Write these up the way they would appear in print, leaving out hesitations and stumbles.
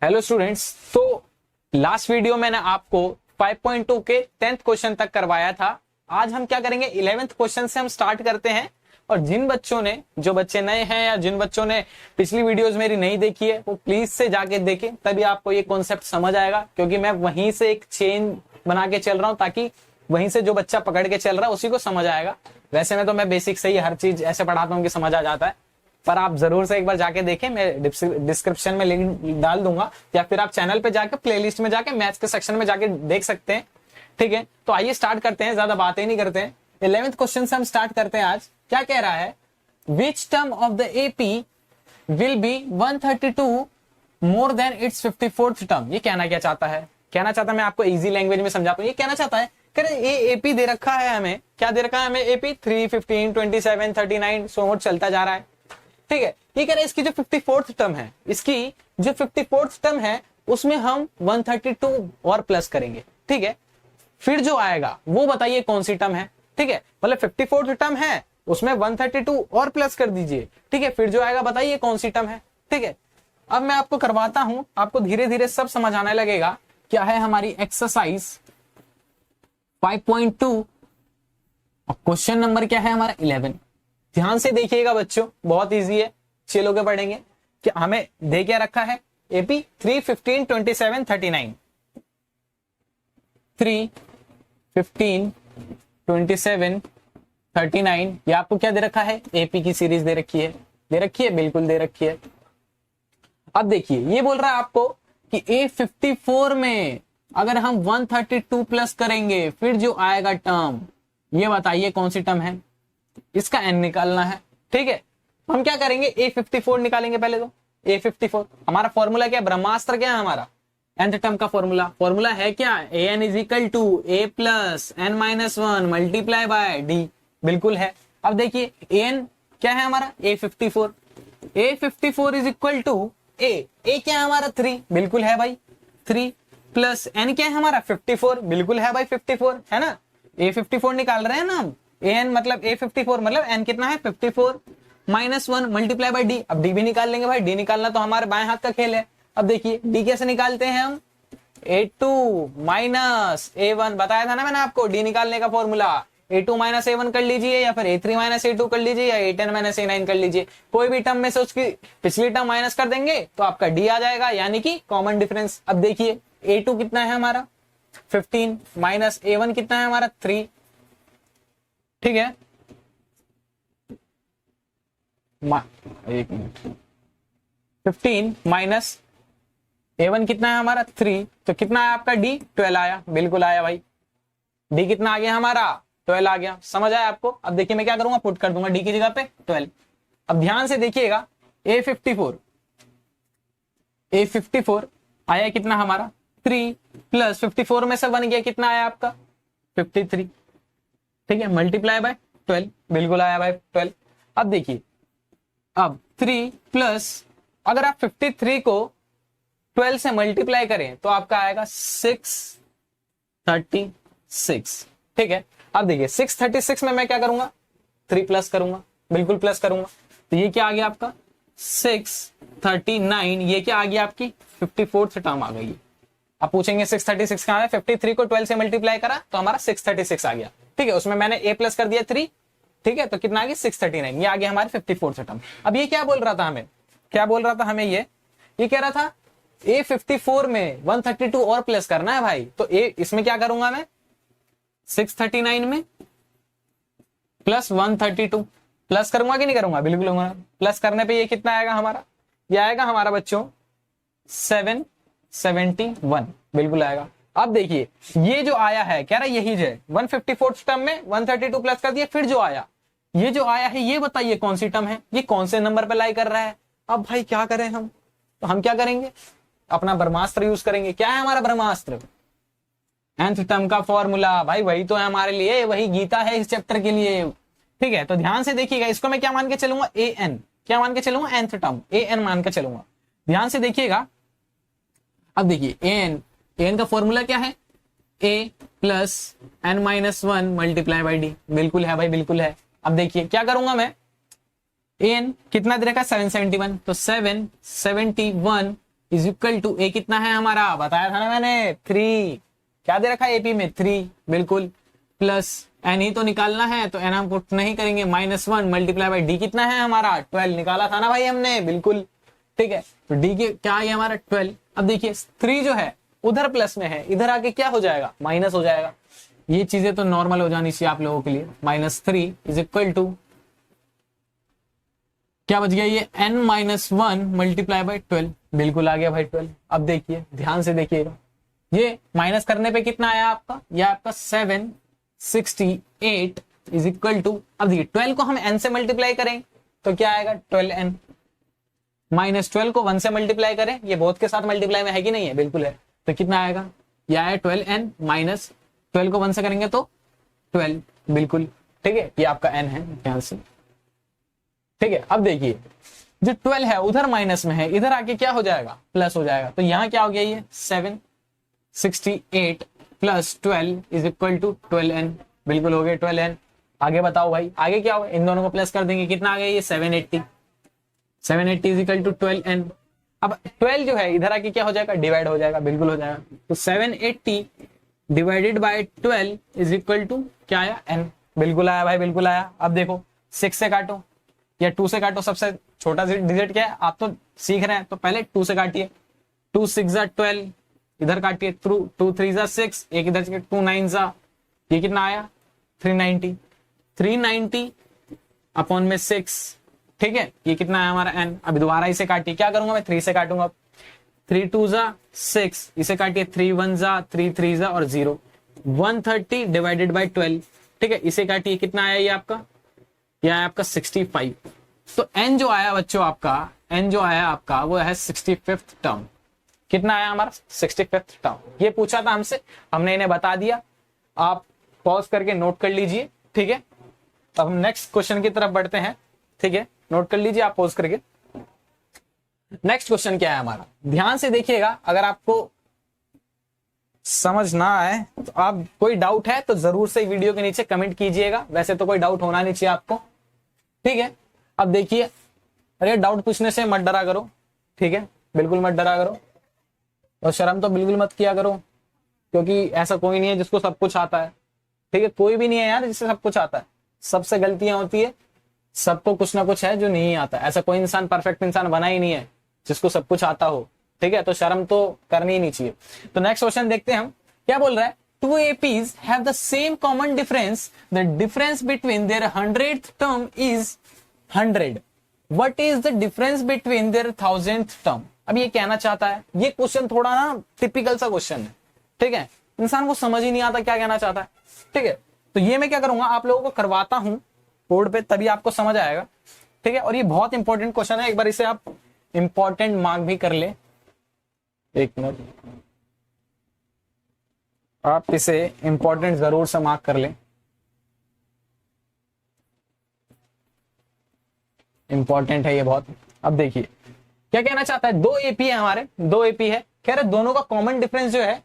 Hello students, तो last video मैंने आपको 5.2 के 10th क्वेश्चन तक करवाया था। आज हम क्या करेंगे, 11th क्वेश्चन से हम स्टार्ट करते हैं। और जिन बच्चों ने, जो बच्चे नए हैं या जिन बच्चों ने पिछली वीडियोस मेरी नहीं देखी है, वो प्लीज से जाके देखें, तभी आपको ये कॉन्सेप्ट समझ आएगा। क्योंकि मैं वहीं से एक चेन बना के चल रहा हूँ, ताकि वहीं से जो बच्चा पकड़ के चल रहा है उसी को समझ आएगा। वैसे में तो मैं बेसिक से ही हर चीज ऐसे पढ़ाता हूँ कि समझ आ जाता है, पर आप जरूर से एक बार जाके देखें। मैं डिस्क्रिप्शन में लिंक डाल दूंगा, या फिर आप चैनल पे जाके प्लेलिस्ट में जाके मैथ्स के सेक्शन में जाके देख सकते हैं। ठीक है, तो आइए स्टार्ट करते हैं, ज्यादा बातें नहीं करते हैं। 11th क्वेश्चन से हम स्टार्ट करते हैं। आज क्या कह रहा है, which term of the AP will be 132 more than it's 54th term. ये कहना क्या चाहता है? कहना चाहता है, मैं आपको इजी लैंग्वेज में समझाता हूँ। ये कहना चाहता है, ये एपी दे रखा है हमें, क्या दे रखा है हमें? एपी 3, 15, 27, 39 सो मोड चलता जा रहा है। ठीक है, ये कह रहे हैं इसकी जो 54th टर्म है, इसकी जो 54th टर्म है उसमें हम 132 और प्लस करेंगे। ठीक है, फिर जो आएगा वो बताइए कौन सी टर्म है। ठीक है, मतलब 54th टर्म है, उसमें 132 और प्लस कर दीजिए। ठीक है, फिर जो आएगा बताइए कौन सी टर्म है। ठीक है, अब मैं आपको करवाता हूं, आपको धीरे धीरे सब समझ आने लगेगा। क्या है हमारी एक्सरसाइज 5.2 और क्वेश्चन नंबर क्या है हमारा 11। ध्यान से देखिएगा बच्चों, बहुत इजी है, चलो के पढ़ेंगे। कि हमें दे क्या रखा है, एपी 3, 15, 27, 39। 3, 15, 27, 39 ये आपको क्या दे रखा है? एपी की सीरीज दे रखी है। दे रखी है, बिल्कुल दे रखी है। अब देखिए, ये बोल रहा है आपको कि A54 में अगर हम 132 प्लस करेंगे, फिर जो आएगा टर्म, ये बताइए कौन सी टर्म है। इसका n निकालना है। ठीक है, हम क्या करेंगे, A54 निकालेंगे पहले। तो A54 हमारा फॉर्मूला क्या है, ब्रह्मास्त्र क्या है हमारा, nth टर्म का फॉर्मूला है क्या, an is equal to a plus n minus 1 multiply by d। बिल्कुल है। अब देखिए an क्या है हमारा, A54 is equal to a क्या है हमारा 3, बिल्कुल है भाई 3, प्लस n क्या है हमारा 54, बिल्कुल है भाई 54, है ना। A54 निकाल रहे हैं ना हम, an मतलब A54 मतलब n कितना है 54 माइनस 1 मल्टीप्लाई बाय d। अब d भी निकाल लेंगे भाई, d निकालना तो हमारे बाएं हाथ का खेल है। अब देखिए d कैसे निकालते हैं हम, A2 माइनस A1 बताया था ना मैंने आपको, d निकालने का फॉर्मूला। A2 माइनस A1 कर लीजिए, या फिर A3 माइनस A2 कर लीजिए, या A10 माइनस A9 कर लीजिए। कोई भी टर्म में से उसकी पिछली टर्म माइनस कर देंगे तो आपका d आ जाएगा, यानी कि कॉमन डिफरेंस। अब देखिए A2 कितना है हमारा 15 माइनस A1 कितना है हमारा 3। ठीक है, एक मिनट, 15 माइनस A1 कितना है हमारा 3, तो कितना है आपका D 12 आया, बिल्कुल आया भाई। D कितना आ गया हमारा 12 आ गया, समझ आया आपको। अब देखिए मैं क्या करूंगा, पुट कर दूंगा D की जगह पे 12। अब ध्यान से देखिएगा, A54 आया कितना हमारा 3, प्लस 54 में से 1 गया, कितना आया आपका 53। ठीक है, मल्टीप्लाई बाय 12, बिल्कुल आया भाई 12। अब देखिए, अब 3 प्लस, अगर आप 53 को 12 से मल्टीप्लाई करें तो आपका आएगा 636। ठीक है, अब देखिए 636 में मैं क्या करूंगा, 3 प्लस करूंगा, बिल्कुल प्लस करूंगा। तो ये क्या आ गया आपका 639, ये क्या आ गया आपकी 54th टर्म आ गई। अब पूछेंगे 636 कहां है, 53 को 12 से मल्टीप्लाई करा तो हमारा 636 आ गया। ठीक है, उसमें मैंने a प्लस कर दिया 3। ठीक है, तो कितना आ गया 639, ये आ गया हमारे 54th टर्म। अब ये क्या बोल रहा था हमें, क्या बोल रहा था हमें, ये कह रहा था A54 में 132 और प्लस करना है भाई। तो इसमें क्या करूंगा मैं, 639 में प्लस 132 प्लस करूंगा कि नहीं करूंगा, बिल्कुल करूंगा। प्लस करने पे ये कितना आएगा हमारा, ये आएगा हमारा बच्चों 771, बिल्कुल आएगा। अब देखिए ये जो आया है, कह रहा है यही जो है 154th टर्म में 132 प्लस कर दिया, फिर जो आया, ये जो आया है ये बताइए कौन सी टर्म है, ये कौन से नंबर पे लाई कर रहा है। अब भाई क्या करें हम, तो हम क्या करेंगे, अपना ब्रह्मास्त्र यूज करेंगे। क्या है हमारा ब्रह्मास्त्र, nth टर्म का फॉर्मूला भाई, वही तो है हमारे लिए, वही गीता है इस चैप्टर के लिए। ठीक है, तो ध्यान से देखिएगा, इसको मैं क्या मान के चलूंगा, an, क्या मान के चलूंगा, nth टर्म an मान के चलूंगा। ध्यान से देखिएगा, अब देखिए an का फॉर्मूला क्या है, a plus n minus 1 multiply by d, बिल्कुल है भाई, बिल्कुल है। अब देखिए क्या करूंगा मैं, an कितना दे रखा है 771, तो 771 इज इक्वल टू ए कितना है हमारा, बताया था ना मैंने 3, क्या दे रखा है एपी में 3, बिल्कुल, प्लस एन ही तो निकालना है तो एन हम पुट नहीं करेंगे, -1 मल्टीप्लाई बाई डी कितना है हमारा 12, निकाला था ना भाई हमने, बिल्कुल, ठीक है। तो डी के क्या है हमारा 12। अब देखिए 3 जो है उधर प्लस में है, इधर आके क्या हो जाएगा, माइनस हो जाएगा। ये चीजें तो नॉर्मल हो जानी चाहिए आप लोगों के लिए। -3 इज इक्वल टू क्या बच गया, ये n-1 मल्टीप्लाई बाई 12, बिल्कुल आ गया भाई 12। अब देखिए ध्यान से देखिएगा, ये माइनस करने पे कितना आया आपका, ये आपका 768 इज इक्वल टू, अब देखिए 12 को हम n से मल्टीप्लाई करें तो क्या आएगा 12n, -12 को 1 से मल्टीप्लाई करें, ये बहुत के साथ मल्टीप्लाई में है कि नहीं है, बिल्कुल है, तो कितना आएगा, ये आया 12n, -12 को 1 से करेंगे तो 12, बिल्कुल, ठीक है, ये आपका n है, ध्यान से, ठीक है। अब देखिए जो 12 है उधर माइनस में है, इधर आके क्या हो जाएगा, प्लस हो जाएगा, तो यहां क्या हो गया, ये 768 plus 12 is equal to 12n, बिल्कुल हो गया 12n। आगे बताओ भाई, आगे क्या होगा, इन दोनों को प्लस कर देंगे, कितना आ गया, ये 780 इज इक्वल टू 12n। अब 12 जो है इधर आके क्या हो जाएगा, डिवाइड हो जाएगा, बिल्कुल हो जाएगा, तो 780 divided by 12 is equal to क्या आया, n, बिल्कुल आया भाई, बिल्कुल आया। अब देखो 6 से काटो या 2 से काटो, सबसे छोटा डिजिट क्या है, आप तो सीख रहे हैं, तो पहले 2 से काटिए, 2 6 जा 12, इधर काटिए 2 3 जा 6, एक इधर 2 9 जा, ये कितना आया 390 अपॉन में 6, ठीक है, ये कितना है हमारा n। अभी दोबारा इसे काटिए, क्या करूंगा मैं, 3 से काटूंगा, 3 2 जा 6, इसे काटिए 3 1 जा 3 3 जा और 0, 130 डिवाइडेड बाय 12, ठीक है, इसे काटिए, कितना आया ये आपका, यह है आपका 65। तो n जो आया बच्चों आपका, n जो आया आपका वो है 65th टर्म, कितना आया हमारा 65th टर्म। ये पूछा था हमसे, हमने इन्हें बता दिया, आप पॉज करके नोट कर लीजिए, ठीक है। अब हम नेक्स्ट क्वेश्चन की तरफ बढ़ते हैं, ठीक है, नोट कर लीजिए आप पॉज करके। नेक्स्ट क्वेश्चन क्या है हमारा, ध्यान से देखिएगा, अगर आपको समझ ना आए तो आप, कोई डाउट है तो जरूर से वीडियो के नीचे कमेंट कीजिएगा, वैसे तो कोई डाउट होना नहीं चाहिए आपको, ठीक है। अब देखिए, अरे डाउट पूछने से मत डरा करो, ठीक है, बिल्कुल मत डरा करो, और शर्म तो बिल्कुल मत किया करो, क्योंकि ऐसा कोई नहीं है जिसको सब कुछ आता है, ठीक है, कोई भी नहीं है यार जिससे सब कुछ आता है, सबसे गलतियां होती है, सबको कुछ ना कुछ है जो नहीं आता, ऐसा कोई इंसान परफेक्ट इंसान बना ही नहीं है जिसको सब कुछ आता हो, ठीक है, तो शर्म तो करनी ही नहीं चाहिए। तो नेक्स्ट क्वेश्चन देखते हैं हम, क्या बोल रहा है, two APs have the same common difference, the difference between their 100th term is 100, what is the difference between their 1000th term। अब ये कहना चाहता है, ये क्वेश्चन थोड़ा ना टिपिकल सा क्वेश्चन है, ठीक है, इंसान को समझ ही नहीं आता क्या कहना चाहता है, ठीक है। तो ये मैं क्या करूंगा, आप लोगों को करवाता हूं बोर्ड पे, तभी आपको समझ आएगा, ठीक है। और ये बहुत इंपॉर्टेंट क्वेश्चन है, एक बार इसे आप इंपॉर्टेंट मार्क भी कर ले, एक मिनट, आप इसे इंपॉर्टेंट जरूर से मार्क कर लें, इंपॉर्टेंट है ये बहुत। अब देखिए क्या कहना चाहता है, 2 एपी है हमारे, 2 एपी है, कह रहे दोनों का कॉमन डिफरेंस जो है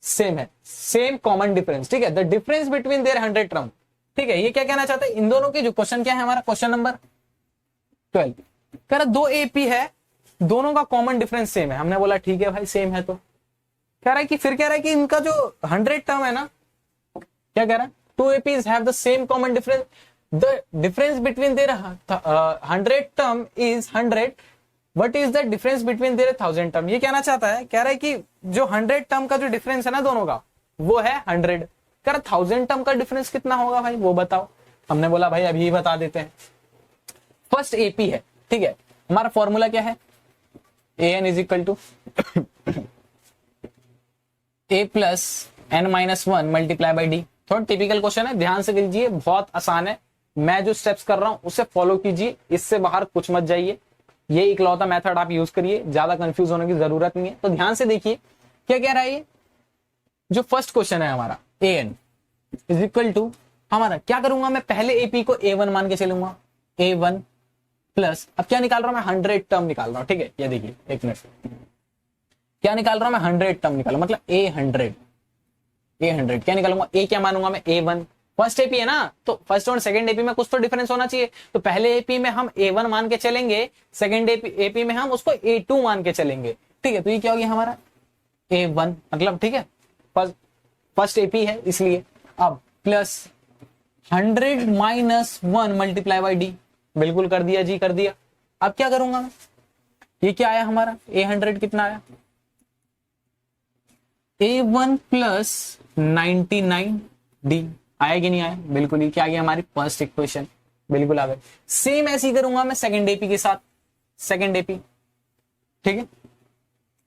सेम है, सेम कॉमन डिफरेंस, ठीक है, the difference between their 100 term, ठीक है। ये क्या कहना चाहता है, इन दोनों के जो क्वेश्चन क्या है हमारा, क्वेश्चन नंबर 12, कह रहा 2 एपी है, दोनों का कॉमन डिफरेंस सेम है, हमने बोला ठीक है भाई सेम है, तो कह रहा है कि फिर कह रहा है कि इनका जो 100 टर्म है ना, क्या कह रहा है, 2 APs have the same common difference, the difference between their 100 term is 100, what is the difference between their 1000 term। ये कहना चाहता है, कह रहा है कि जो 100 टर्म का जो डिफरेंस है ना दोनों का, वो है 100, कह रहा 1000 टर्म का डिफरेंस कितना होगा भाई, वो बताओ। हमने बोला भाई अभी बता देते हैं। फर्स्ट एपी है, ठीक है, हमारा फॉर्मूला क्या है, an is equal to a plus n-1 multiply by d. थोड़ा टिपिकल क्वेश्चन है, ध्यान से कीजिए, बहुत आसान है, मैं जो स्टेप्स कर रहा हूं उसे फॉलो कीजिए, इससे बाहर कुछ मत जाइए, ये इकलौता मेथड आप यूज करिए, ज्यादा कंफ्यूज होने की जरूरत नहीं है। तो ध्यान से देखिए क्या कह रहा है, ये जो फर्स्ट क्वेश्चन है हमारा, an इज इक्वल टू, हमारा क्या करूंगा मैं, पहले एपी को a1 मान के चलूंगा, a1 प्लस, अब क्या निकाल रहा हूं मैं, 100 टर्म निकाल रहा हूं, ठीक है, ये देखिए एक मिनट, क्या निकाल रहा हूं मैं, 100 टर्म निकाल, मतलब a100 क्या निकालूंगा, a क्या मानूंगा मैं, a1, फर्स्ट एपी है ना, तो फर्स्ट और सेकंड एपी में कुछ तो डिफरेंस होना चाहिए, तो पहले एपी में हम a1 मान के चलेंगे, सेकंड एपी में हम उसको a2 मान के चलेंगे, ठीक है, तो ये क्या हो गया हमारा A1, मतलब ठीक है फर्स्ट AP है इसलिए। अब plus 100 minus 1 multiply by d, बिल्कुल कर दिया जी, कर दिया। अब क्या करूंगा मैं, ये क्या आया हमारा A100 कितना आया, A1 प्लस 99D आया कि नहीं आया, बिल्कुल। ये क्या आ गया हमारी फर्स्ट इक्वेशन, बिल्कुल आ गए। सेम ऐसे ही करूंगा मैं सेकंड AP के साथ, सेकंड AP, ठीक है,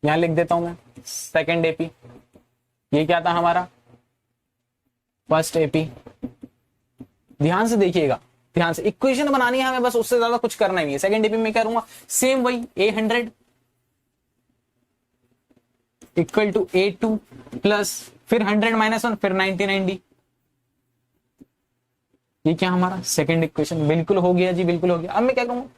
यहां लिख देता हूं मैं सेकंड AP। ये क्या था हमारा फर्स्ट AP। ध्यान से देखिएगा, ध्यान से इक्वेशन बनानी है हमें, बस उससे ज्यादा कुछ करना ही नहीं है। सेकंड AP में क्या करूंगा, सेम वही A100 equal to A2 plus फिर 100 माइनस 1 फिर 99D। ये क्या हमारा सेकंड इक्वेशन, बिल्कुल हो गया जी, बिल्कुल हो गया। अब मैं क्या करूंगा,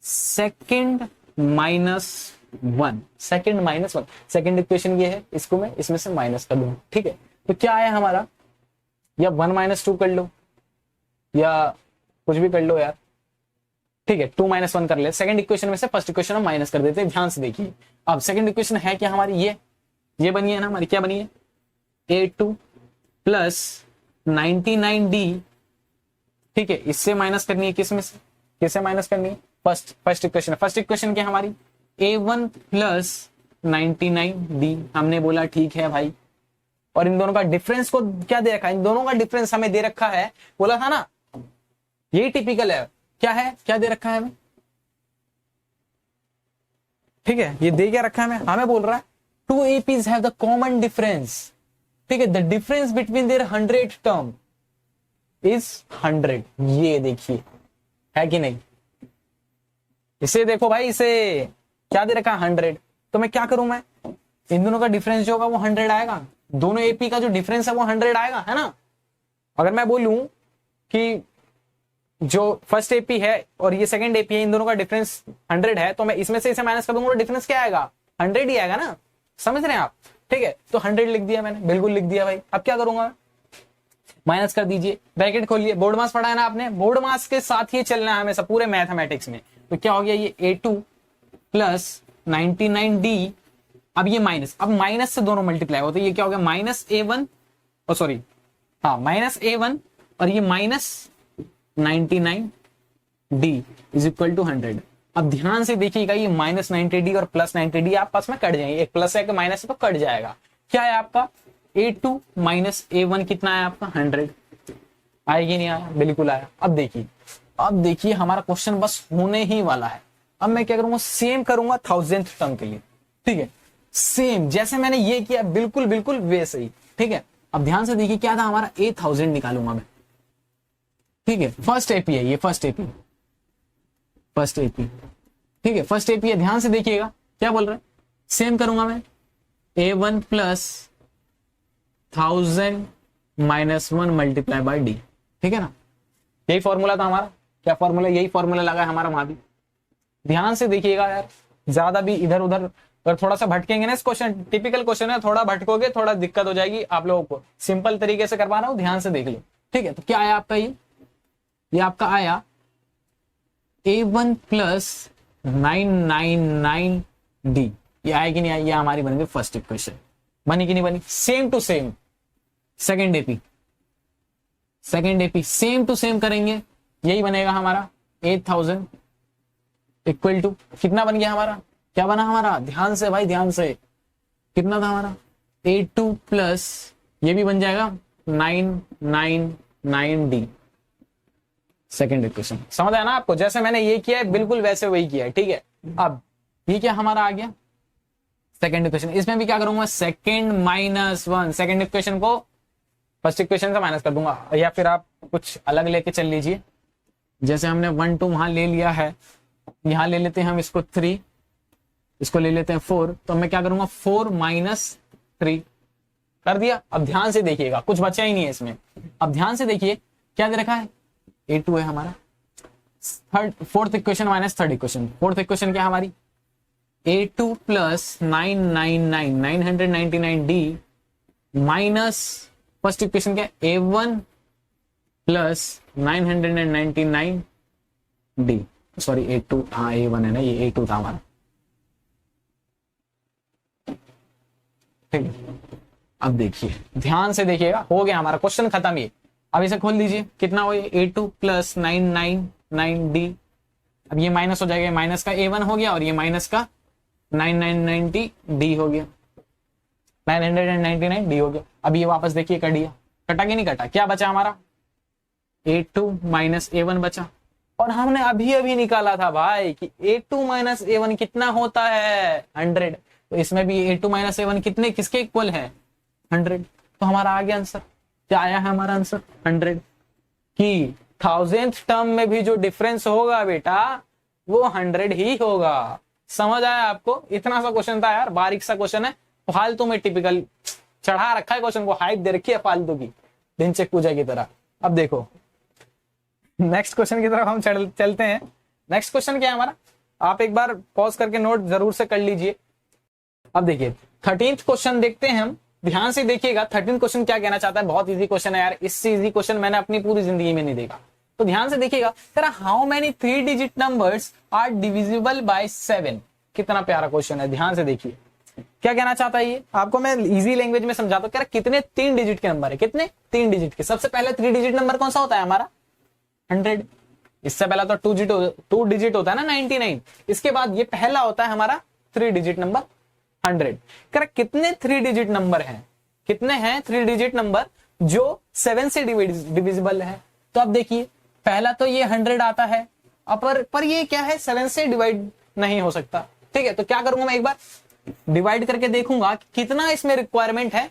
second minus 1, second minus 1, second equation ये है, इसको मैं इसमें से माइनस कर दूंगा, ठीक है। तो क्या आया हमारा, या 1 माइनस 2 कर लो या कुछ भी कर लो यार, ठीक है, 2 माइनस 1 कर ले। सेकंड इक्वेशन में से फर्स्ट इक्वेशन हम माइनस कर देते हैं, ध्यान से देखिए। अब सेकंड इक्वेशन है क्या हमारी, ये बनी है ना हमारी, क्या बनी है A2 प्लस 99D, ठीक है, इससे माइनस करनी है, किस में से, किससे माइनस करनी है, फर्स्ट इक्वेशन। फर्स्ट इक्वेशन क्या हमारी A1 प्लस 99D, हमने बोला ठीक है भाई। और इन दोनों का डिफरेंस को क्या दे रखा है, इन दोनों का डिफरेंस हमें दे रखा है, बोला था ना, यही टिपिकल है, क्या है, क्या दे रखा है हमें, ठीक है, ये दे क्या रखा है हमें बोल रहा है to APs have the common difference, ठीक है, the difference between their 100 term is 100। ये देखिए है कि नहीं, इसे देखो भाई, इसे क्या दे रखा है 100। तो मैं क्या करूं, मैं इन दोनों का डिफरेंस जो होगा वो 100 आएगा, दोनों AP का जो डिफरेंस है वो 100 आएगा, है ना। अगर मैं बोलूं कि जो फर्स्ट AP है और ये सेकंड AP है, इन दोनों का डिफरेंस 100 है, तो मैं इसमें से इसे माइनस कर दूंगा तो डिफरेंस क्या आएगा, 100 ही आएगा ना, समझ रहे हैं आप, ठीक है। तो 100 लिख दिया मैंने, बिल्कुल लिख दिया भाई। अब क्या करूंगा, माइनस कर दीजिए, ब्रैकेट खोलिए, बोर्ड मास पढ़ा है ना आपने, बोर्ड मास के साथ ही चलना है हमेशा पूरे मैथमेटिक्स में। तो क्या हो गया, ये A2 प्लस 99D, अब ये माइनस, अब माइनस से दोनों मल्टीप्लाई होते, ये क्या हो गया माइनस A1, और सॉरी हाँ माइनस A1 और ये minus 99D is equal to 100। अब ध्यान से देखिएगा, ये माइनस 90D और प्लस 90D आपस में कट जाएंगे, एक प्लस है कि माइनस है तो कट जाएगा। क्या है आपका A2 माइनस A1 कितना है आपका 100, आएगी नहीं आया, बिल्कुल आया। अब देखिए हमारा क्वेश्चन बस होने ही वाला है। अब मैं क्या करूंगा, सेम करूंगा 1000th टर्म के लिए, ठीक है, सेम जैसे मैंने ये किया, बिल्कुल बिल्कुल वैसे ही, ठीक है। अब ध्यान से देखिए क्या था हमारा, A1000 निकालूंगा मैं, ठीक है, फर्स्ट AP है ये, फर्स्ट AP, ठीक है, फर्स्ट AP है। ध्यान से देखिएगा क्या बोल रहे हैं, सेम करूंगा मैं A1 plus 1000 minus 1 multiply by D, ठीक है ना, यही फॉर्मूला था हमारा, क्या फॉर्मूला, यही फॉर्मूला लगा है हमारा वहां भी। ध्यान से देखिएगा यार, ज्यादा भी इधर उधर अगर थोड़ा सा भटकेंगे ना, इस क्वेश्चन टिपिकल क्वेश्चन है, थोड़ा भटकोगे थोड़ा दिक्कत हो जाएगी आप लोगों को, सिंपल तरीके से करवा रहा हूं, ध्यान से देख लो, ठीक है। तो क्या आया आपका, ये आपका आया A1 प्लस 999D, ये आया कि नहीं आया, ये हमारी बन गई फर्स्ट इक्वेशन, बनी कि नहीं बनी, same to same. Second AP same to same करेंगे, यही बनेगा हमारा 8000 इक्वल टू कितना बन गया हमारा, क्या बना हमारा, ध्यान से भाई, ध्यान से, कितना था हमारा A2 प्लस ये भी बन जाएगा 999D, सेकेंड इक्वेशन। समझ आया ना आपको, जैसे मैंने ये किया है बिल्कुल वैसे वही किया है, ठीक है। अब ये क्या हमारा आ गया सेकेंड इक्वेशन, इसमें भी क्या करूंगा, सेकेंड माइनस 1, सेकेंड इक्वेशन को फर्स्ट इक्वेशन से माइनस कर दूंगा, या फिर आप कुछ अलग लेके चल लीजिए, जैसे हमने 1 2 वहां ले लिया है, यहां ले लेते हैं हम इसको 3, इसको ले लेते हैं 4, तो मैं क्या करूंगा 4 माइनस 3 कर दिया। अब ध्यान से देखिएगा, कुछ बचा ही नहीं है इसमें। अब ध्यान से देखिए क्या दे रखा है, A2 है हमारा, fourth equation minus third equation, fourth equation क्या हमारी A2 plus 999D minus first equation क्या A1 plus 999D, sorry A2, हाँ A1 है ना, ये A2 था हमारा, ठीक है, अब देखिए ध्यान से देखिएगा, हो गया हमारा क्वेश्चन खत्म। ये अब इसे खोल दीजिए, कितना हो गया A2 प्लस 999D। अब ये माइनस हो जाएगा, माइनस का A1 हो गया और ये माइनस का 9990D हो गया, 999D हो गया। अब ये वापस देखिए कट गया, कटा कि नहीं कटा, क्या बचा हमारा A2 माइनस A1 बचा। और हमने अभी अभी निकाला था भाई कि A2 माइनस A1 कितना होता है 100, तो इसमें भी A2 माइनस A1 कितने किसके इक्वल है 100। तो हमारा आ गया आंसर, क्या आया है हमारा आंसर 100। कि 1000th टर्म में भी जो डिफरेंस होगा बेटा वो 100 ही होगा। समझ आया आपको? इतना सा क्वेश्चन था यार, बारीक सा क्वेश्चन है, फालतू में टिपिकल चढ़ा रखा है क्वेश्चन को, हाइप दे रखी है फालतू की, दिनचक पूजा की तरह। अब देखो नेक्स्ट क्वेश्चन की तरफ हम चलते हैं। नेक्स्ट क्वेश्चन क्या है हमारा, आप एक बार पॉज करके नोट जरूर से कर लीजिए। अब देखिए 13th क्वेश्चन देखते हैं हम, ध्यान से देखिएगा। 13th क्वेश्चन क्या कहना चाहता है, बहुत इजी क्वेश्चन है यार, इससे इजी क्वेश्चन मैंने अपनी पूरी जिंदगी में नहीं देखा। तो ध्यान से देखिएगा, how many 3 digit numbers are divisible by 7। कितना प्यारा क्वेश्चन है, ध्यान से देखिए क्या कहना चाहता है ये। आपको मैं इजी लैंग्वेज में समझाता हूँ। कह रहा कितने 3 डिजिट के नंबर है, कितने 3 डिजिट के। सबसे पहले 3 डिजिट नंबर कौन सा होता है हमारा 100। इससे पहला तो 2 डिजिट होता है ना 99। इसके बाद ये पहला होता है हमारा 3 डिजिट नंबर 100। कह कितने 3 डिजिट नंबर हैं, कितने हैं 3 डिजिट नंबर जो 7 से डिविजिबल है। तो अब देखिए पहला तो ये 100 आता है, पर ये क्या है 7 से डिवाइड नहीं हो सकता। ठीक है, तो क्या करूंगा मैं, एक बार डिवाइड करके देखूंगा कि कितना इसमें रिक्वायरमेंट है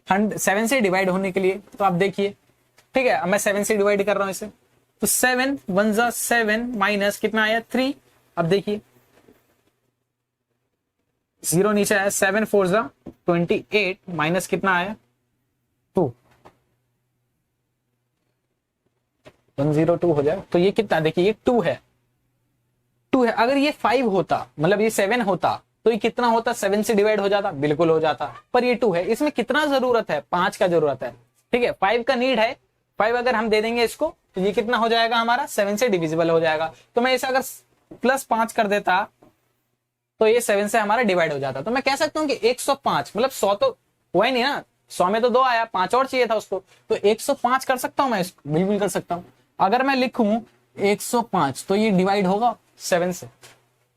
7 से डिवाइड होने के लिए। तो आप देखिए, ठीक है, अब मैं 7 से डिवाइड कर रहा हूं इसे, तो 7 1 जा 7 माइनस कितना आया 3। अब देखिए 0 नीचे आया, 7 4 जा 28 माइनस कितना आया 2, 102 हो जाए। तो ये कितना, देखिए ये 2 है, 2 है। अगर ये 5 होता, मतलब ये 7 होता, तो ये कितना होता 7 से डिवाइड हो जाता, बिल्कुल हो जाता। पर ये 2 है, इसमें कितना जरूरत है 5 का जरूरत है। ठीक है, 5 का नीड है, 5 अगर हम दे देंगे इसको तो ये कितना हो जाएगा हमारा 7 से डिविजिबल हो जाएगा। तो मैं इसे अगर प्लस 5 कर देता तो ये 7 से हमारा डिवाइड हो जाता। तो मैं कह सकता हूं कि 105, मतलब 100 तो हुआ ही नहीं ना, 100 में तो 2 आया, 5 और चाहिए था उसको, तो 105 कर सकता हूं मैं इसको, बिल्कुल कर सकता हूं। अगर मैं लिखूं 105 तो ये डिवाइड होगा 7 से,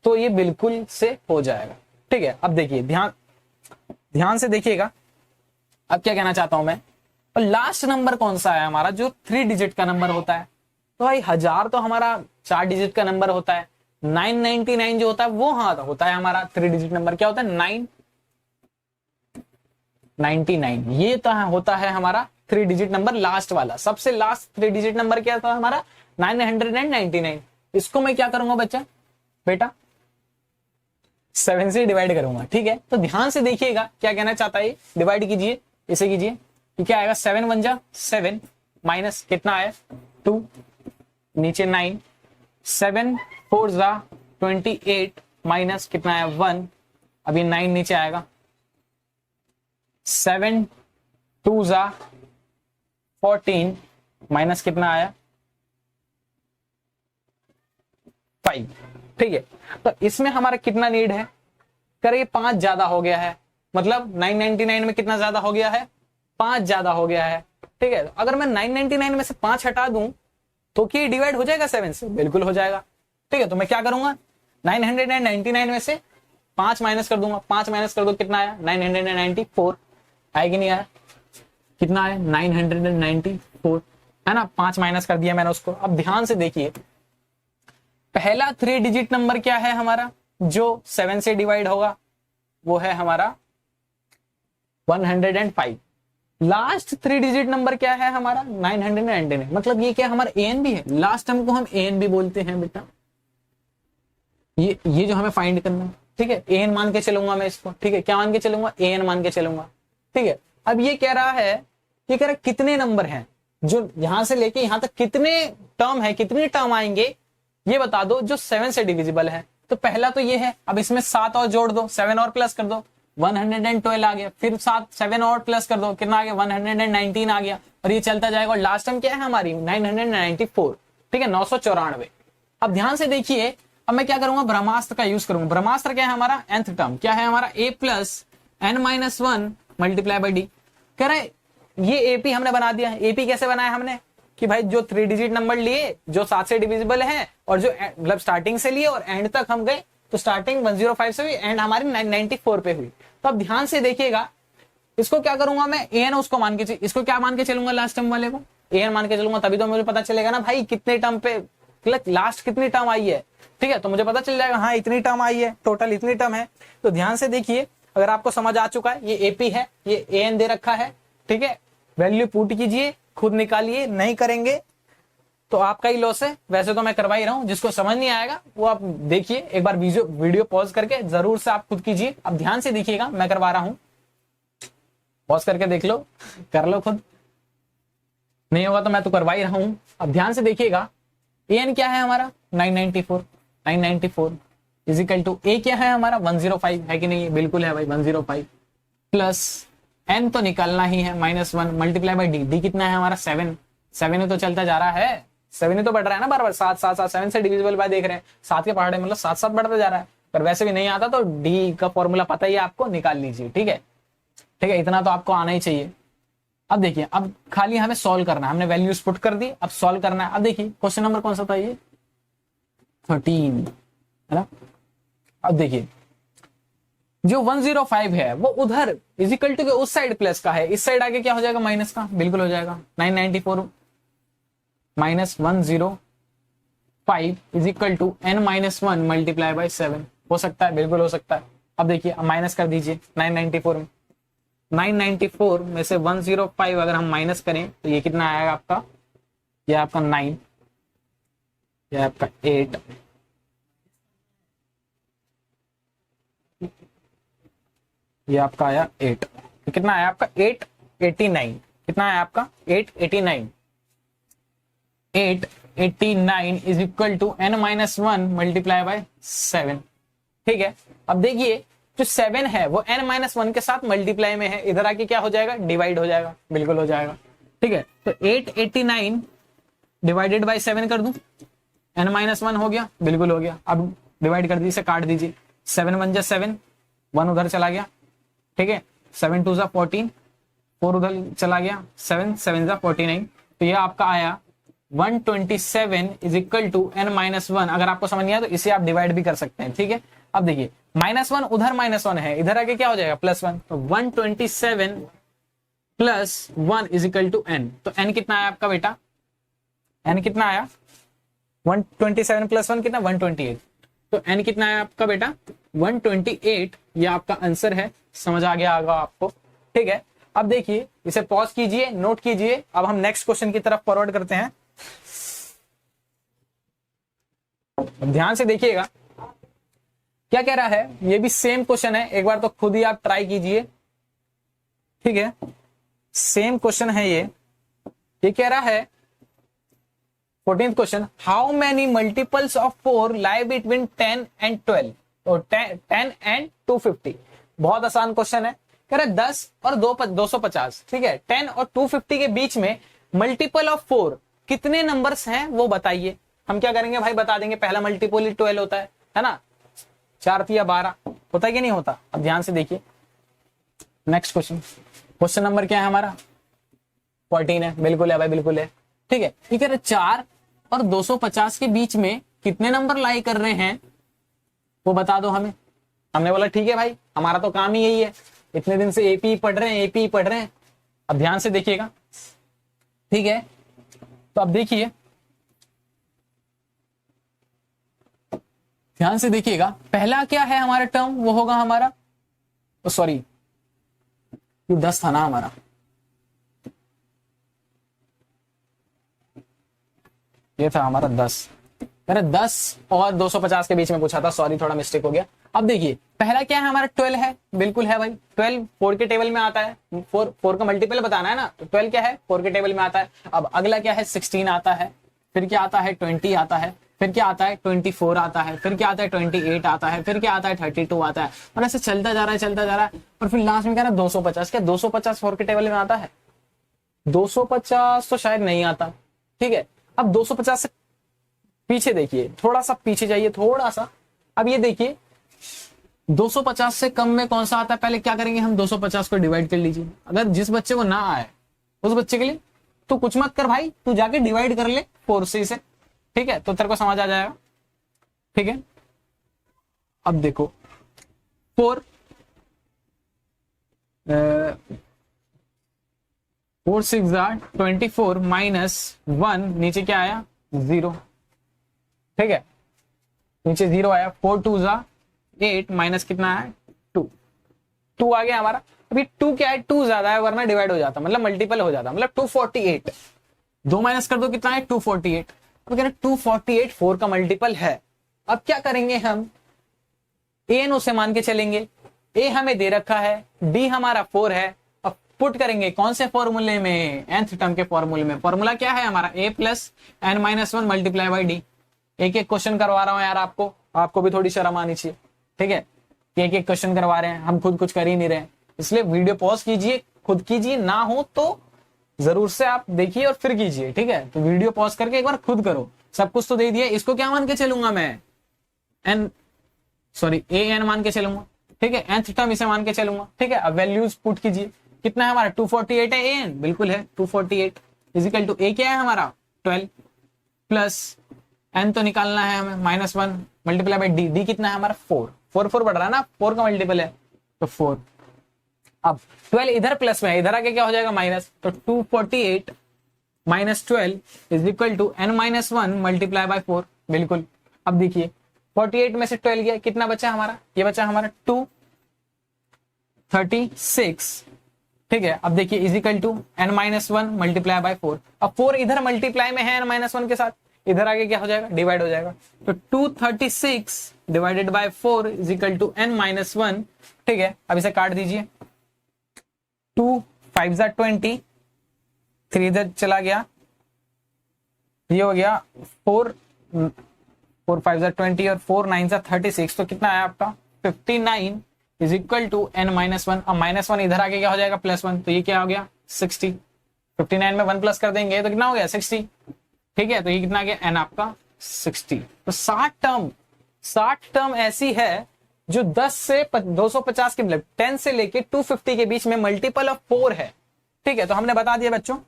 तो ये बिल्कुल से हो जाएगा। ठीक है, अब देखिए ध्यान से देखिएगा, अब क्या कहना चाहता हूं मैं। और लास्ट नंबर कौन सा है हमारा जो 3 डिजिट का नंबर होता है। तो भाई 1000 तो हमारा 4 डिजिट का नंबर होता है, 999 जो होता है वो हाँ होता है हमारा 3 डिजिट नंबर। क्या होता है 999, ये तो होता है हमारा 3 डिजिट नंबर लास्ट वाला। सबसे लास्ट 3 डिजिट नंबर क्या था हमारा 999। इसको मैं क्या करूंगा बच्चा बेटा 7 से डिवाइड करूंगा। ठीक है, तो ध्यान से देखिएगा क्या कहना चाहता है, डिवाइड कीजिए, इसे कीजिए, क्या आएगा 7 1 जा 7 माइनस कितना आया 2, नीचे 9, 7 4 जा 28 माइनस कितना आया 1, अभी 9 नीचे आएगा, 7 2 जा 14 माइनस कितना आया 5। ठीक है, तो इसमें हमारा कितना नीड है, करिए 5 ज्यादा हो गया है, मतलब 999 में कितना ज्यादा हो गया है 5 ज्यादा हो गया है। ठीक है, अगर मैं 999 में से 5 हटा दूं तो क्या डिवाइड हो जाएगा 7 से, बिल्कुल हो जाएगा। ठीक है, तो मैं क्या करूंगा 999 में से 5 माइनस कर दूंगा, 5 माइनस कर दो कितना आया 994, आएगी नहीं आया, कितना आया 994 है ना, 5 माइनस कर दिया मैंने उसको। अब ध्यान से देखिए पहला 3 डिजिट नंबर क्या है हमारा जो 7 से डिवाइड होगा, वो है हमारा 105। लास्ट 3 डिजिट नंबर क्या है हमारा 999, मतलब ये क्या हमारा एन बी है, लास्ट टर्म को हम एन बी बोलते हैं बेटा। ये जो हमें फाइंड करना है, ठीक है, एन मान के चलूंगा मैं इसको। ठीक है, क्या मान के चलूंगा एन मान के चलूंगा। ठीक है, अब ये कह रहा है, ये कह रहा है कितने नंबर हैं जो यहां से लेके यहां तक कितने टर्म है, कितने टर्म आएंगे ये बता दो जो 7 से डिविजिबल है। तो पहला तो ये है, अब इसमें 7 और जोड़ दो, 7 और प्लस कर दो 112 आ गया, फिर 7 और प्लस कर दो कितना आ गया 119 आ गया, और ये चलता जाएगा। और लास्ट टर्म क्या है हमारी 994। ठीक है, 994। अब ध्यान से देखिए, अब मैं क्या करूंगा ब्रह्मास्त्र का यूज करूंगा। ब्रह्मास्त्र क्या है हमारा nth टर्म, क्या है हमारा a plus n-1 multiply by D. कह रहे ये एपी हमने बना दिया है। एपी कैसे बनाया हमने कि भाई जो 3 डिजिट नंबर लिए जो 7 से डिविजिबल है और जो मतलब स्टार्टिंग से लिए और एंड तक हम गए, तो स्टार्टिंग 105 से हुई, एंड हमारी 994 पे हुई। तो अब ध्यान से देखिएगा, इसको क्या करूंगा मैं, एन उसको मान के, इसको क्या मान के चलूंगा, लास्ट टर्म वाले को एन मान के चलूंगा, तभी तो मुझे पता चलेगा ना भाई कितने टर्म पे लास्ट कितनी टर्म आई है। ठीक है, तो मुझे पता चल जाएगा हाँ इतनी टर्म आई है, टोटल इतनी टर्म है। तो ध्यान से देखिए, अगर आपको समझ आ चुका है, ये एपी है, ये एन दे रखा है। ठीक है, वैल्यू पुट कीजिए, खुद निकालिए, नहीं करेंगे तो आपका ही लॉस है। वैसे तो मैं करवा ही रहा हूं, जिसको समझ नहीं आएगा वो आप देखिए, एक बार वीडियो पॉज करके जरूर से आप खुद कीजिए। अब ध्यान से देखिएगा, मैं करवा रहा हूं, पॉज करके देख लो, कर लो खुद, नहीं होगा तो मैं तो करवा ही रहा हूं। अब ध्यान से देखिएगा, एन क्या है हमारा 994 इजिकल टू ए क्या है हमारा 105 है कि नहीं, बिल्कुल है भाई 105, प्लस एन तो निकालना ही है -1 मल्टीप्लाई बाई डी। डी कितना है हमारा 7 ही तो चलता जा रहा है, 7 ही तो बढ़ रहा है ना बार बार, 7 से डिविजिबल बाय देख रहे हैं, 7 के पहाड़े मतलब 7 बढ़ता जा रहा है। पर वैसे भी नहीं आता तो डी का फॉर्मूला पता ही है आपको, निकाल लीजिए। ठीक है, ठीक है, इतना तो आपको आना ही चाहिए। अब देखिए, अब खाली हमें सॉल्व करना है, हमने वैल्यूज पुट कर दी, अब सॉल्व करना है। अब देखिए क्वेश्चन नंबर कौन सा था ये 13 है ना। अब देखिए जो 105 है वो उधर इजिकल टू के उस साइड प्लस का है, इस साइड आगे क्या हो जाएगा माइनस का, बिल्कुल हो जाएगा 994 minus 105 is equal to n-1 multiply by 7। हो सकता है, बिल्कुल हो सकता है। अब देखिए, अब माइनस कर दीजिए 994 में, 994 में से 105 अगर हम माइनस करें तो ये कितना आएगा आपका, ये आपका 9, ये आपका 8, ये आपका आया 8, कितना आया आपका 889, कितना आया आपका 889 is equal to n-1 multiply by 7। ठीक है, अब देखिए जो 7 है वो n-1 के साथ मल्टीप्लाई में है, इधर आके क्या हो जाएगा, डिवाइड हो जाएगा, बिल्कुल हो जाएगा। ठीक है, तो 889 डिवाइडेड बाय 7 कर दूं, n-1 हो गया, बिल्कुल हो गया। अब डिवाइड कर दीजिए, काट दीजिए, 7 1 जा 7, 1 उधर चला गया। ठीक है, 7 2 जा 14, 4 उधर चला गया, 7 7 जा 49। तो ये आपका आया 127 इज इक्वल टू n-1। अगर आपको समझ नहीं आया तो इसे आप डिवाइड भी कर सकते हैं। ठीक है, अब देखिए -1 उधर -1 है, इधर आके क्या हो जाएगा +1, तो 127 plus 1 is equal to n। तो n कितना आया आपका बेटा, n कितना आया 127 प्लस 1 कितना 128। तो n कितना आया आपका बेटा 128, ये आपका आंसर है। समझ आ गया होगा आपको। ठीक है, अब देखिए इसे पॉज कीजिए, नोट कीजिए। अब हम नेक्स्ट क्वेश्चन की तरफ फॉरवर्ड करते हैं। अब ध्यान से देखिएगा क्या कह रहा है, ये भी सेम क्वेश्चन है, एक बार तो खुद ही आप ट्राई कीजिए। ठीक है, सेम क्वेश्चन है ये कह रहा है 14th question, how many multiples of 4 lie between 10 and 12 और 10 एंड 250। बहुत आसान क्वेश्चन है, कह रहा है 10 और 250। ठीक है, 10 और 250 के बीच में मल्टीपल ऑफ 4 कितने नंबर्स हैं वो बताइए। हम क्या करेंगे भाई, बता देंगे, पहला मल्टीपल ही 12 होता है ना, 4 या 12 होता है कि नहीं होता। अब ध्यान से देखिए नेक्स्ट क्वेश्चन, क्वेश्चन नंबर क्या है हमारा 14 है, बिल्कुल है भाई, बिल्कुल है। ठीक है, ये कह रहे 4 और 250 के बीच में कितने नंबर लाई कर रहे हैं वो बता दो हमें। हमने बोला ठीक है भाई, हमारा तो काम ही यही है, इतने दिन से एपी पढ़ रहे हैं, एपी पढ़ रहे हैं। अब ध्यान से देखिएगा। ठीक है, तो अब देखिए ध्यान से देखिएगा, पहला क्या है हमारा टर्म, वो होगा हमारा सॉरी ये 10 था ना हमारा, ये था हमारा 10। मैंने 10 और 250 के बीच में पूछा था, सॉरी थोड़ा मिस्टेक हो गया। अब देखिए पहला क्या है हमारा 12 है, बिल्कुल है भाई, 12 4 के टेबल में आता है, 4 का मल्टीपल बताना है ना, तो 12 क्या है 4 के टेबल में आता है। अब अगला क्या है 16 आता है, फिर क्या आता है 20 आता है, फिर क्या आता है 24 आता है, फिर क्या आता है 28 आता है, फिर क्या आता है 32 आता है, और ऐसे चलता जा रहा है, चलता जा रहा है। और फिर लास्ट में क्या है 250। क्या 250 4 के टेबल में आता है? 250 तो शायद नहीं आता। ठीक है, अब 250 से पीछे देखिए, थोड़ा सा पीछे जाइए, थोड़ा सा। अब ये देखिए 250 से कम में कौन सा आता है, पहले क्या करेंगे हम, 250 को डिवाइड कर लीजिए। अगर जिस बच्चे को ना आए उस बच्चे के लिए तो कुछ मत कर भाई, तू जाके डिवाइड कर ले 4 से इसे, ठीक है, तो तेरे को समझ आ जाएगा। ठीक है, अब देखो 4 4 6 24 माइनस 1, नीचे क्या आया 0, ठीक है, नीचे 0 आया। 4 2 8 माइनस कितना है 2 आ गया हमारा। अभी 2 क्या है, 2 ज्यादा है वरना डिवाइड हो जाता, मतलब मल्टीपल हो जाता, मतलब 248, 2 माइनस कर दो कितना है 248। तो कह रहे 248 4 का मल्टीपल है। अब क्या करेंगे हम, एन उसे मान के चलेंगे, ए हमें दे रखा है, डी हमारा 4 है। अब पुट करेंगे कौन से फॉर्मूले में, nth टर्म के फॉर्मूले में। फॉर्मूला क्या है हमारा, a plus n minus 1 multiply by d. एक एक क्वेश्चन करवा रहा हूं यार, आपको भी थोड़ी शर्म आनी चाहिए, ठीक है, एक एक क्वेश्चन करवा रहे हैं, हम खुद कुछ कर ही नहीं रहे, इसलिए वीडियो पॉज कीजिए, खुद कीजिए, ना हो तो जरूर से आप देखिए और फिर कीजिए, ठीक है। तो वीडियो पॉज करके एक बार खुद करो, सब कुछ तो दे दिया, इसको क्या मान के चलूंगा मैं, ए एन मान के चलूंगा, ठीक है, nth टर्म इसे मान के चलूंगा, ठीक है। अब वैल्यूज पुट कीजिए, कितना है हमारा 248 है, एन बिल्कुल है 248 इजिकल टू ए क्या है हमारा 12 प्लस एन तो निकालना है हमें -1 मल्टीप्लाई बाई डी, डी कितना है हमारा 4 4 4 बढ़ रहा है ना, 4 का मल्टीपल है तो 4। अब 12 इधर प्लस में है, इधर आके क्या हो जाएगा माइनस, तो 248 minus 12 is equal to n minus 1 multiply by 4, बिल्कुल। अब देखिए 48 में से 12 गया, कितना बचा हमारा, ये बचा हमारा 236, ठीक है। अब देखिए is equal to n minus 1 multiply by 4। अब 4 इधर मल्टीप्लाई में है n माइनस 1 के साथ, इधर आगे क्या हो जाएगा डिवाइड हो जाएगा, तो 236 divided by 4 is equal to n minus 1, ठीक है। अब इसे काट दीजिए, 2 5 20, 3 इधर चला गया, ये हो गया 4 5 20 और 4 9 36, तो कितना आया आपका 59 is equal to n minus 1। अब -1 इधर आके क्या हो जाएगा +1, तो ये क्या हो गया 60, 59 में 1 प्लस कर देंगे तो कितना हो गया 60, ठीक है। तो ये कितना आ गया n आपका 60। तो 60 टर्म ऐसी है जो 10 से 250 के मतलब 10 से लेके 250 के बीच में मल्टीपल ऑफ 4 है, ठीक है। तो हमने बता दिया बच्चों,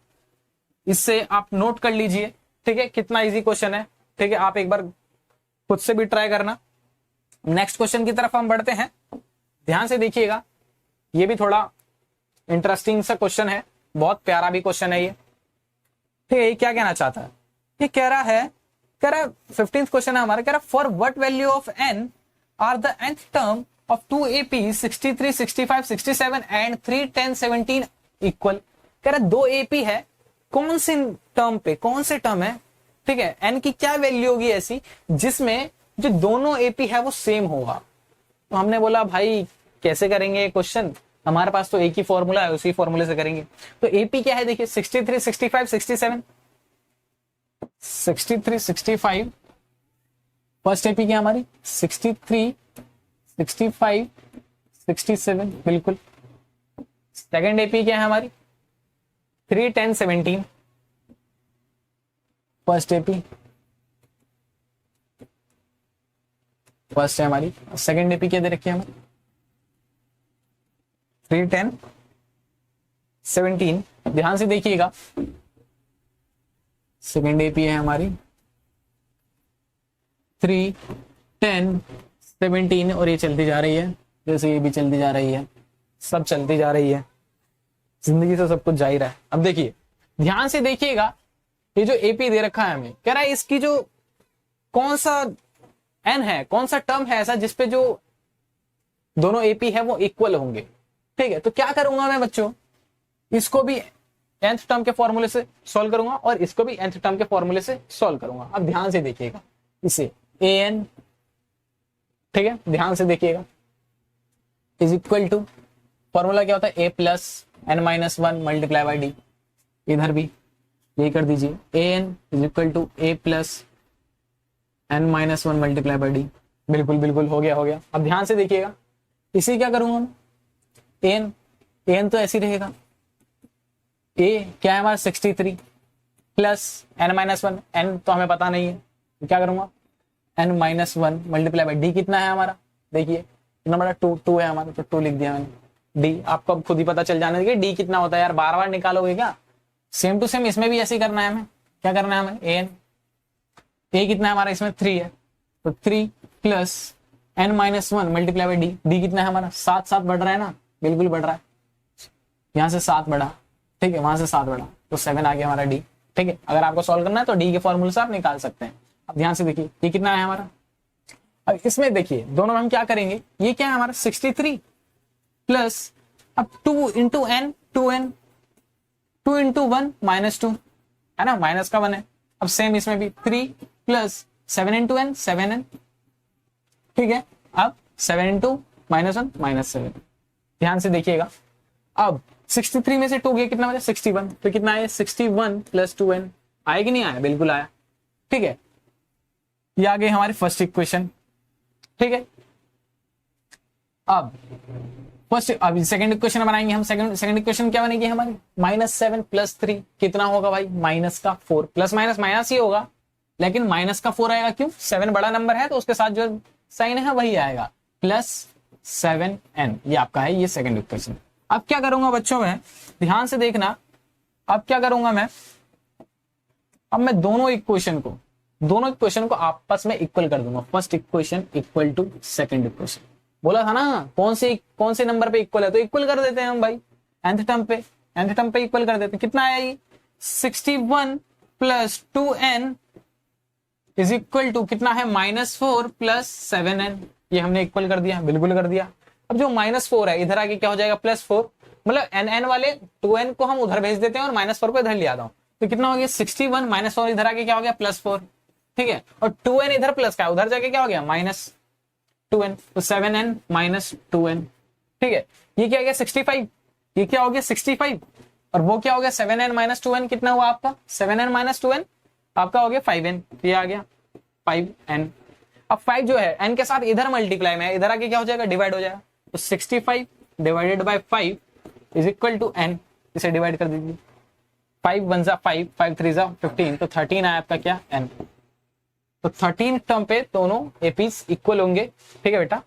इससे आप नोट कर लीजिए, ठीक है, कितना इजी क्वेश्चन है, ठीक है। आप एक बार खुद से भी ट्राई करना। नेक्स्ट क्वेश्चन की तरफ हम बढ़ते हैं, ध्यान से देखिएगा, ये भी थोड़ा इंटरेस्टिंग सा क्वेश्चन है, बहुत प्यारा भी क्वेश्चन है ये, ठीक है। ये क्या कहना चाहता है, ये कह रहा है 15th क्वेश्चन है हमारा, कह रहा for what value of n are the nth term of 2 AP 63 65 67 and 3 10 17 equal. कह रहा 2 AP है, कौन से टर्म पे, कौन से टर्म है, ठीक है, n की क्या वैल्यू होगी ऐसी जिसमें जो दोनों AP है वो सेम होगा। तो हमने बोला भाई कैसे करेंगे ये क्वेश्चन, हमारे पास तो एक ही फॉर्मूला है, उसी फॉर्मूले से करेंगे। तो AP क्या है देखिए 63 65 67, 63 65 फर्स्ट एपी क्या हमारी 63 65 67, बिल्कुल। सेकंड एपी क्या है हमारी 3 10 17, फर्स्ट एपी फर्स्ट है हमारी, सेकंड एपी क्या दे रखी है हमें 3 10 17। ध्यान से देखिएगा, सेकेंड एपी है हमारी 3 10 17 और ये चलती जा रही है, जैसे ये भी चलती जा रही है, सब चलती जा रही है, जिंदगी से सब कुछ जा ही रहा है। अब देखिए ध्यान से देखिएगा, ये जो एपी दे रखा है हमें, कह रहा है इसकी जो कौन सा एन है, कौन सा टर्म है ऐसा जिसपे जो दोनों एपी है वो इक्वल होंगे, ठीक है। तो क्या करूंगा मैं बच्चों, इसको भी nth टर्म के फॉर्मूले से सॉल्व करूंगा और इसको भी nth टर्म के फॉर्मूले से सॉल्व करूंगा। अब ध्यान से देखिएगा, इसे an, ठीक है, ध्यान से देखिएगा, इज इक्वल टू फॉर्मूला क्या होता है a plus n minus 1 multiply by d, इधर भी यही कर दीजिए, an is equal to a plus n minus 1 multiply by d, बिल्कुल बिल्कुल हो गया हो गया। अब ध्यान से देखिएगा, इसी क्या करूंगा मैं, an तो ऐसी रहेगा, a क्या है हमारा 63 प्लस n माइनस 1, n तो हमें पता नहीं है, तो क्या करूंगा n minus 1 multiply by D कितना है हमारा, देखिए कितना बड़ा, 2 है हमारा, तो 2 लिख दिया मैंने। डी आपको अब खुद ही पता चल जाने दीजिए डी कितना होता है यार, बार बार निकालोगे क्या, सेम टू सेम इसमें भी ऐसे ही करना है हमें। क्या करना है हमें, एन, ए कितना है हमारा इसमें 3 है, तो 3 plus n minus 1 multiply by D. D कितना है हमारा 7, 7 बढ़ रहा है ना, बिल्कुल बढ़ रहा है, यहां से 7 बढ़ा, ठीक है, वहां से 7 बढ़ा, तो 7 आ गया हमारा डी। ठीक है, अगर आपको सॉल्व करना है तो डी के फॉर्मूले से आप निकाल सकते हैं। अब ध्यान से देखिए ये कितना है हमारा, अब इसमें देखिए दोनों में हम क्या करेंगे, ये क्या है हमारा 63 प्लस अब 2 into N, 2n, 2 into 1 minus 2 है ना, माइनस का 1 है। अब सेम इसमें भी 3 प्लस 7 इंटू एन, 7n, ठीक है। अब 7 इंटू माइनस 1 माइनस 7, ध्यान से देखिएगा। अब 63 में से 2 गया कितना बचा 61, तो कितना आया 61 प्लस 2n, आया कि नहीं आया, बिल्कुल आया। ठीक है, ये आ गई हमारी फर्स्ट इक्वेशन। ठीक है, अब सेकंड इक्वेशन बनाएंगे हम। सेकंड इक्वेशन क्या बनेगी हमारी, -7 प्लस 3 कितना होगा भाई, माइनस का 4, प्लस माइनस माइनस ही होगा, लेकिन माइनस का 4 आएगा, क्यों, 7 बड़ा नंबर है तो उसके साथ जो साइन है वही आएगा, प्लस 7n, ये आपका है ये सेकंड इक्वेशन। अब क्या करूंगा बच्चों में, ध्यान से देखना, अब क्या करूंगा मैं, अब मैं दोनों इक्वेशन को आपस में इक्वल कर दूंगा। First equation equal to second equation, बोला था ना कौन से नंबर पे इक्वल है, तो इक्वल कर देते हैं हम भाई, nth टर्म पे इक्वल कर देते हैं। कितना आया ये 61 plus 2n is equal to कितना है -4 प्लस 7n, ये हमने इक्वल कर दिया, बिल्कुल कर दिया। अब जो -4 है इधर आके क्या हो जाएगा +4, मतलब n वाले 2n को हम उधर भेज देते हैं और -4 को इधर ले आता हूं, तो कितना हो गया 61 -4 इधर आके क्या हो गया +4, ठीक है, और 2n इधर प्लस का उधर जाके क्या हो गया -2n, तो 7n माइनस 2n, ठीक है। ये क्या हो गया 65, ये क्या हो गया 65, और वो क्या हो गया 7n माइनस 2n, कितना हुआ आपका 7n माइनस 2n आपका हो गया 5n, ये आ गया 5n। अब 5 जो है n के साथ इधर मल्टीप्लाई में है, इधर आके क्या हो जाएगा डिवाइड हो जाएगा, तो 65 divided by 5 is equal to n, इसे डिवाइड कर दीजिए, 5 1 जा 5, 5 3 जा 15, तो 13 आया आपका क्या n, तो 13 टर्म पे दोनों एपीज इक्वल होंगे। ठीक है बेटा,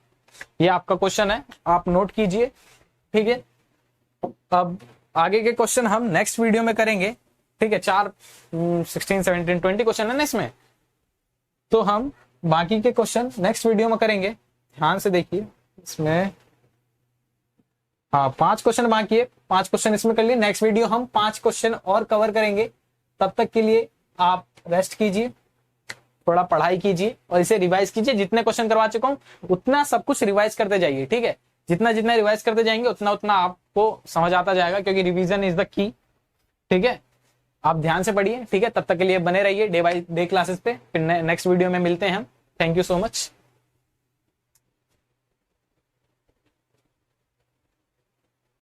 ये आपका क्वेश्चन है, आप नोट कीजिए। ठीक है, अब आगे के क्वेश्चन हम नेक्स्ट वीडियो में करेंगे। ठीक है, 16 17 20 क्वेश्चन है ना इसमें, तो हम बाकी के क्वेश्चन नेक्स्ट वीडियो में करेंगे। ध्यान से देखिए, इसमें हाँ 5 क्वेश्चन बाकी है, 5 क्वेश्चन इसमें कर लिए, नेक्स्ट वीडियो हम 5 क्वेश्चन और कवर करेंगे। तब तक के लिए आप रेस्ट कीजिए, थोड़ा पढ़ाई कीजिए और इसे रिवाइज कीजिए। जितने क्वेश्चन करवा चुका हूं उतना सब कुछ रिवाइज करते जाइए। ठीक है, जितना जितना रिवाइज करते जाएंगे उतना उतना आपको समझ आता जाएगा, क्योंकि रिवीजन इज द की। ठीक है, आप ध्यान से पढ़िए। ठीक है, तब तक के लिए बने रहिए डे बाय डे क्लासेस पे, फिर नेक्स्ट वीडियो में मिलते हैं हम। Thank you so much.